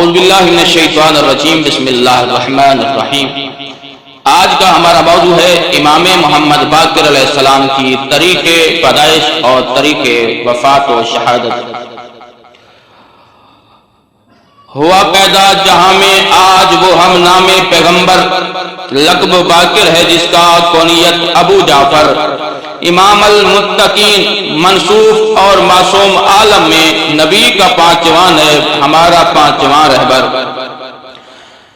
اعوذ باللہ من الشیطان الرجیم، بسم اللہ الرحمن الرحیم۔ آج کا ہمارا موضوع ہے امام محمد باقر علیہ السلام کی تاریخ پیدائش اور تاریخ وفات و شہادت۔ ہوا پیدا جہاں میں آج وہ ہم نام پیغمبر، لقب باقر ہے جس کا کونیت ابو جعفر، امام المتقین منصوف اور معصوم عالم میں نبی کا پانچواں ہے، ہمارا پانچواں رہبر۔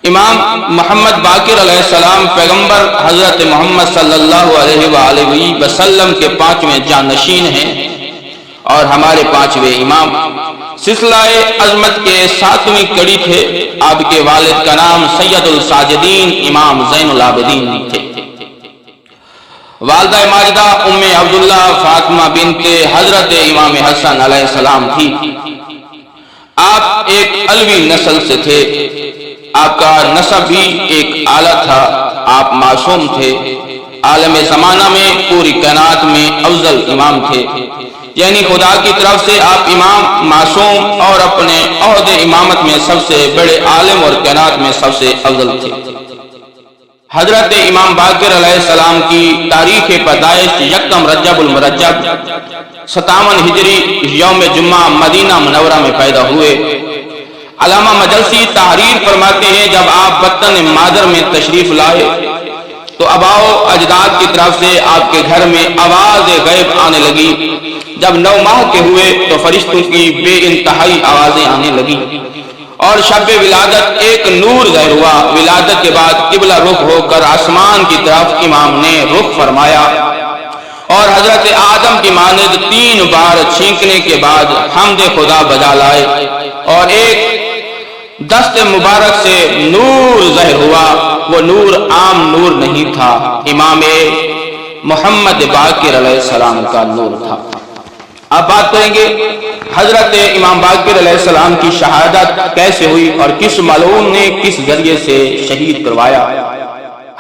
امام محمد باقر علیہ السلام پیغمبر حضرت محمد صلی اللہ علیہ وآلہ وسلم کے پانچویں جانشین ہیں اور ہمارے پانچویں امام۔ سلسلہ عظمت کے ساتویں کڑی تھے۔ آپ کے والد کا نام سید الساجدین امام زین العابدین تھے۔ والدہ ماجدہ ام عبداللہ فاطمہ بنت حضرت امام حسن علیہ السلام تھی۔ آپ ایک علوی نسل سے تھے، آپ کا نسب بھی ایک اعلیٰ تھا۔ آپ معصوم تھے، عالم زمانہ میں پوری کائنات میں افضل امام تھے، یعنی خدا کی طرف سے آپ امام معصوم اور اپنے عہد امامت میں سب سے بڑے عالم اور کائنات میں سب سے افضل تھے۔ حضرت امام باقر علیہ السلام کی تاریخ پیدائش یکم رجب المرجب 57 ہجری یوم جمعہ مدینہ منورہ میں پیدا ہوئے۔ علامہ مجلسی تحریر فرماتے ہیں جب آپ وطن مادر میں تشریف لائے تو آباء و اجداد کی طرف سے آپ کے گھر میں آواز غیب آنے لگی۔ جب 9 ماہ کے ہوئے تو فرشتوں کی بے انتہائی آوازیں آنے لگی اور شب ولادت ایک نور ظاہر ہوا۔ ولادت کے بعد قبلہ رخ ہو کر آسمان کی طرف امام نے رخ فرمایا اور حضرت آدم کی مانند 3 بار چھینکنے کے بعد حمد خدا بجا لائے اور ایک دست مبارک سے نور ظاہر ہوا۔ وہ نور عام نور نہیں تھا، امام محمد باقر علیہ السلام کا نور تھا۔ اب بات کریں گے حضرت امام باقر علیہ السلام کی شہادت کیسے ہوئی اور کس ملعون نے کس ذریعے سے شہید کروایا۔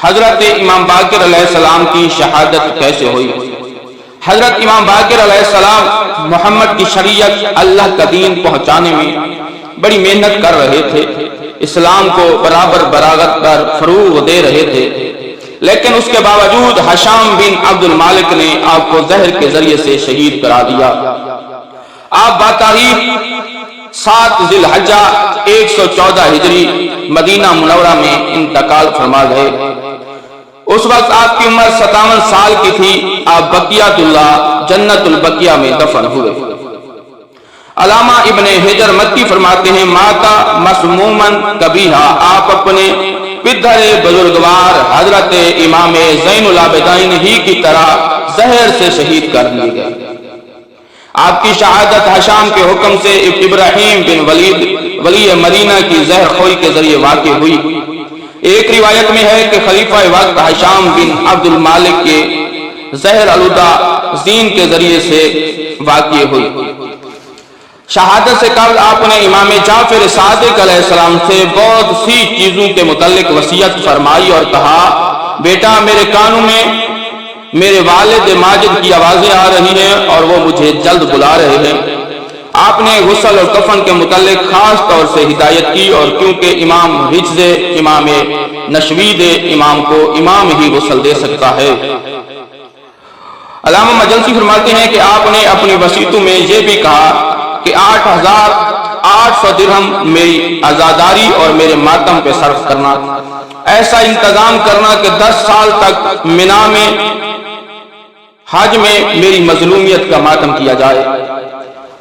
حضرت امام باقر علیہ السلام کی شہادت کیسے ہوئی؟ حضرت امام باقر علیہ السلام محمد کی شریعت، اللہ کا دین پہنچانے میں بڑی محنت کر رہے تھے، اسلام کو برابر براغت پر فروغ دے رہے تھے، لیکن اس کے باوجود ہشام بن عبد المالک نے آپ کو زہر کے ذریعے سے شہید کرا دیا۔ آپ بتاریخ 7 ذی الحجہ 114 ہجری مدینہ منورہ میں انتقال فرما گئے۔ اس وقت آپ کی عمر 57 سال کی تھی۔ آپ بقیۃ اللہ جنت البقیہ میں دفن ہوئے۔ علامہ ابن حجر مکی فرماتے ہیں ماتا مسمومن کبیہا، آپ اپنے پدر بزرگوار حضرت امام زین العابدین ہی کی طرح زہر سے شہید کر دیے گئے۔ آپ کی شہادت ہشام کے حکم سے ابراہیم بن ولی مدینہ کی زہر خوری کے ذریعے واقع ہوئی۔ ایک روایت میں ہے کہ خلیفہ وقت ہشام بن عبد المالک کے زہر آلودہ زین کے ذریعے سے واقع ہوئی۔ شہادت سے قبل آپ نے امام جعفر صادق علیہ السلام سے بہت سی چیزوں کے متعلق وصیت فرمائی اور کہا بیٹا میرے کانوں میں میرے والد ماجد کی آوازیں آ رہی ہیں اور وہ مجھے جلد بلا رہے ہیں۔ آپ نے غسل اور کفن کے متعلق خاص طور سے ہدایت کی اور کیونکہ امام رجز امام نشوید امام کو امام ہی غسل دے سکتا ہے۔ علامہ مجلسی فرماتے ہیں کہ آپ نے اپنی وصیتوں میں یہ بھی کہا کہ 8800 درہم میری عزاداری اور میرے ماتم پہ صرف کرنا، ایسا انتظام کرنا کہ 10 سال تک منا میں حج میں میری مظلومیت کا ماتم کیا جائے۔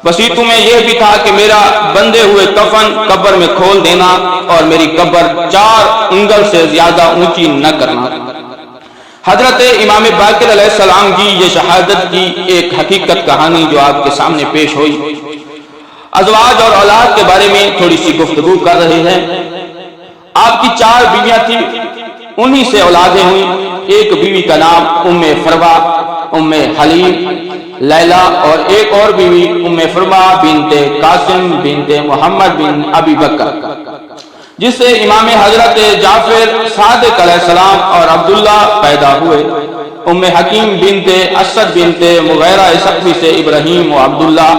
وصیتوں میں یہ بھی تھا کہ میرا بندے ہوئے کفن قبر میں کھول دینا اور میری قبر 4 انگل سے زیادہ اونچی نہ کرنا۔ حضرت امام باقر علیہ السلام کی یہ شہادت کی ایک حقیقت کہانی جو آپ کے سامنے پیش ہوئی۔ ازواج اور اولاد کے بارے میں تھوڑی سی گفتگو کر رہے ہیں۔ آپ کی 4 بیویاں تھیں، انہی سے اولادیں ہوئیں۔ ایک بیوی کا نام ام فروا، ام حلیم، لیلہ، اور ایک اور بیوی ام فروا بنت قاسم بنت محمد بن ابی بکر، جس سے امام حضرت جعفر صادق علیہ السلام اور عبداللہ پیدا ہوئے۔ ام حکیم بنت اسد بنت مغیرہ ثقفی سے ابراہیم و عبداللہ،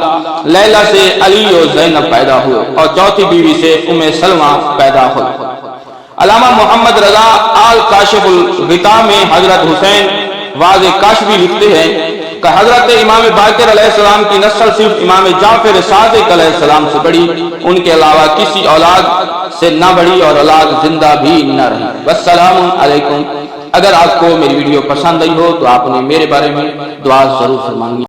لیلہ سے علی و زینب پیدا ہوئے، اور چوتھی بیوی سے ام سلمہ پیدا ہوئی۔ علامہ محمد رضا آل کاشف الغطاء میں حضرت حسین واضح کاشفی لکھتے ہیں کہ حضرت امام باقر علیہ السلام کی نسل صرف امام جعفر صادق علیہ السلام سے بڑھی، ان کے علاوہ کسی اولاد سے نہ بڑھی اور اولاد زندہ بھی نہ رہی۔ والسلام علیکم۔ اگر آپ کو میری ویڈیو پسند آئی ہو تو آپ نے میرے بارے میں دعا ضرور فرمانی۔